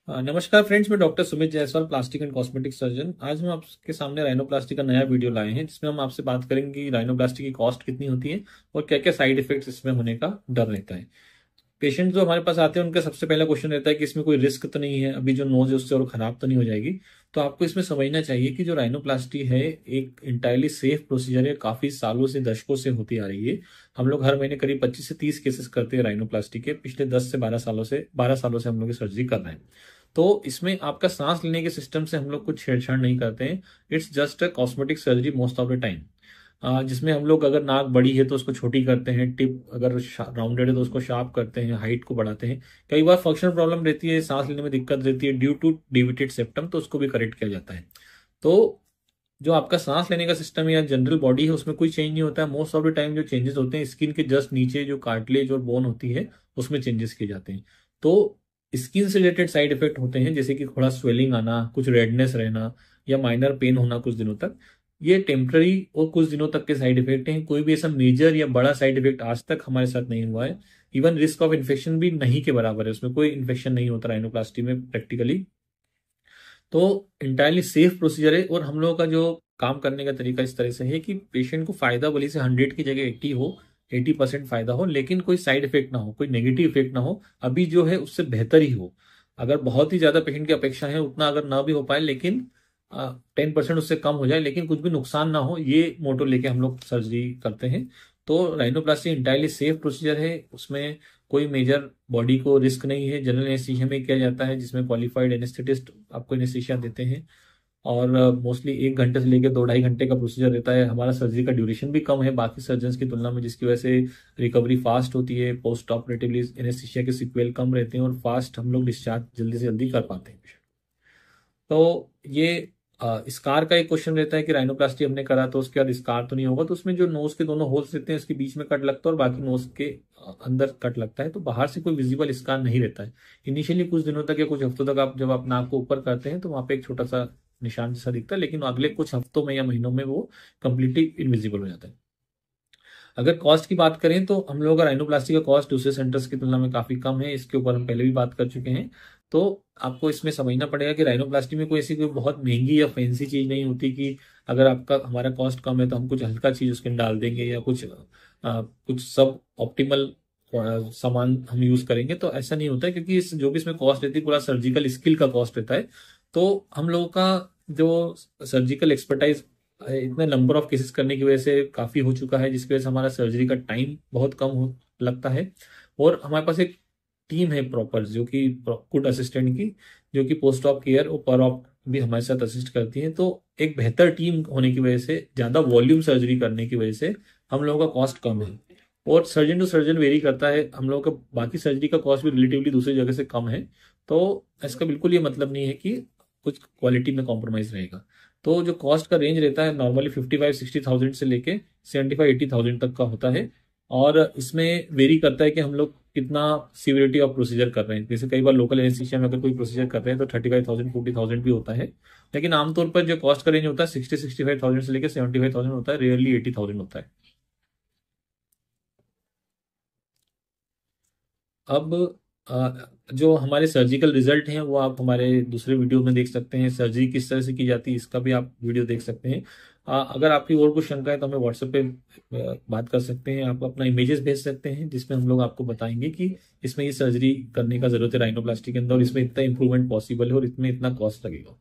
नमस्कार फ्रेंड्स, मैं doctor Sumit Jaiswal, plastic and cosmetic surgeon. आज हम आपके सामने राइनोप्लास्टी का नया वीडियो लाए हैं, जिसमें हम आपसे बात करेंगे कि राइनोप्लास्टी की कॉस्ट कितनी होती है और क्या क्या साइड इफेक्ट्स इसमें होने का डर रहता है। पेशेंट जो हमारे पास आते हैं उनका सबसे पहला क्वेश्चन रहता है कि इसमें कोई रिस्क तो नहीं है, अभी जो नोज है उससे और खराब तो नहीं हो जाएगी। तो आपको इसमें समझना चाहिए कि जो राइनोप्लास्टी है एक इंटायरली सेफ प्रोसीजर है, काफी सालों से दशकों से होती आ रही है। हम लोग हर महीने करीब 25 से 30 केसेस करते हैं राइनोप्लास्टी के। पिछले 10 से 12 सालों से हम लोग सर्जरी कर रहे हैं। तो इसमें आपका सांस लेने के सिस्टम से हम लोग कुछ छेड़छाड़ नहीं करते हैं। It's just a cosmetic surgery most of the time, जिसमें हम लोग अगर नाक बड़ी है तो उसको छोटी करते हैं, टिप अगर राउंडेड है तो उसको शार्प करते हैं, हाइट को बढ़ाते हैं। कई बार फंक्शनल प्रॉब्लम रहती है, सांस लेने में दिक्कत रहती है ड्यू टू डिविटेड सेप्टम, तो उसको भी करेक्ट किया जाता है। तो जो आपका सांस लेने का सिस्टम है या जनरल बॉडी है उसमें कोई चेंज नहीं होता है। मोस्ट ऑफ द टाइम जो चेंजेस होते हैं स्किन के जस्ट नीचे जो कार्टिलेज और बोन होती है उसमें चेंजेस किए जाते हैं। तो स्किन से रिलेटेड साइड इफेक्ट होते हैं, जैसे कि थोड़ा स्वेलिंग आना, कुछ रेडनेस रहना या माइनर पेन होना कुछ दिनों तक। ये टेम्पररी और कुछ दिनों तक के साइड इफेक्ट हैं। कोई भी ऐसा मेजर या बड़ा साइड इफेक्ट आज तक हमारे साथ नहीं हुआ है। इवन रिस्क ऑफ इन्फेक्शन भी नहीं के बराबर है, उसमें कोई इन्फेक्शन नहीं होता राइनोप्लास्टी में प्रैक्टिकली। तो इंटायरली सेफ प्रोसीजर है। और हम लोगों का जो काम करने का तरीका इस तरह से है कि पेशेंट को फायदा भले से 100 की जगह 80 हो, 80% फायदा हो, लेकिन कोई साइड इफेक्ट ना हो, कोई नेगेटिव इफेक्ट ना हो, अभी जो है उससे बेहतर ही हो। अगर बहुत ही ज्यादा पेशेंट की अपेक्षा है उतना अगर ना भी हो पाए, लेकिन 10% उससे कम हो जाए, लेकिन कुछ भी नुकसान ना हो, ये मोटो लेके हम लोग सर्जरी करते हैं। तो राइनोप्लास्टी इंटायरली सेफ प्रोसीजर है, उसमें कोई मेजर बॉडी को रिस्क नहीं है। जनरल एनेस्थीसिया में किया जाता है, जिसमें क्वालिफाइड एनेस्थेटिस्ट आपको एनेस्थीसिया देते हैं। और मोस्टली 1 घंटे से लेकर 2-2.5 घंटे का प्रोसीजर रहता है। हमारा सर्जरी का ड्यूरेशन भी कम है बाकी सर्जन की तुलना में, जिसकी वजह से रिकवरी फास्ट होती है। पोस्ट ऑपरेटिवली एनेस्थीसिया के सिक्वेल कम रहते हैं और फास्ट हम लोग डिस्चार्ज जल्दी से जल्दी कर पाते हैं। तो ये स्कार का एक क्वेश्चन रहता है कि राइनोप्लास्टी हमने करा तो उसके बाद स्कार तो नहीं होगा। तो उसमें जो नोज के दोनों होल्स रहते हैं उसके बीच में कट लगता है और बाकी नोज के अंदर कट लगता है। तो बाहर से कोई विजिबल स्कार नहीं रहता है। इनिशियली कुछ दिनों तक या कुछ हफ्तों तक आप जब आप नाक को ऊपर करते हैं तो वहां पे एक छोटा सा निशान जैसा दिखता है, लेकिन अगले कुछ हफ्तों में या महीनों में वो कंप्लीटली इनविजिबल हो जाता है। अगर कॉस्ट की बात करें तो हम लोगों का राइनोप्लास्टी का कॉस्ट दूसरे सेंटर्स की तुलना में काफी कम है। इसके ऊपर हम पहले भी बात कर चुके हैं। तो आपको इसमें समझना पड़ेगा कि राइनोप्लास्टी में कोई ऐसी कोई बहुत महंगी या फैंसी चीज नहीं होती कि अगर आपका हमारा कॉस्ट कम है तो हम कुछ हल्का चीज उसके अंदर डाल देंगे या कुछ सब ऑप्टिमल सामान हम यूज करेंगे। तो ऐसा नहीं होता है, क्योंकि जो भी इसमें कॉस्ट रहती है पूरा सर्जिकल स्किल का कॉस्ट रहता है। तो हम लोगों का जो सर्जिकल एक्सपर्टाइज इतने नंबर ऑफ केसेस करने की वजह से काफी हो चुका है, जिसकी वजह से हमारा सर्जरी का टाइम बहुत कम हो लगता है। और हमारे पास एक टीम है प्रॉपर, जो कि गुड असिस्टेंट की, जो कि पोस्ट ऑप केयर और पर ऑप भी हमारे साथ असिस्ट करती है। तो एक बेहतर टीम होने की वजह से, ज्यादा वॉल्यूम सर्जरी करने की वजह से हम लोगों का कॉस्ट कम है। और सर्जन टू सर्जन वेरी करता है, हम लोगों का बाकी सर्जरी का कॉस्ट भी रिलेटिवली दूसरी जगह से कम है। तो इसका बिल्कुल ये मतलब नहीं है कि कुछ क्वालिटी में कॉम्प्रोमाइज रहेगा। तो जो कॉस्ट का रेंज रहता है नॉर्मली 55-60,000 से लेके 75-80,000 तक का होता है। और इसमें वेरी करता है कि हम लोग कितना सीवियरिटी ऑफ प्रोसीजर कर रहे हैं। जैसे कई बार लोकल एनेस्थीसिया में अगर कोई प्रोसीजर कर रहे हैं तो 35,000-40,000 भी होता है। लेकिन आमतौर पर जो कॉस्ट का रेंज होता है 60-65,000 से लेकर 75,000 होता है, रेयरली 80,000 होता है। अब जो हमारे सर्जिकल रिजल्ट हैं वो आप हमारे दूसरे वीडियो में देख सकते हैं। सर्जरी किस तरह से की जाती है इसका भी आप वीडियो देख सकते हैं। अगर आपकी और कुछ शंका है तो हमें व्हाट्सएप पे बात कर सकते हैं। आप अपना इमेजेस भेज सकते हैं, जिसमें हम लोग आपको बताएंगे कि इसमें ये सर्जरी करने का जरूरत है राइनोप्लास्टी के अंदर, और इसमें इतना इंप्रूवमेंट पॉसिबल है और इसमें इतना कॉस्ट लगेगा।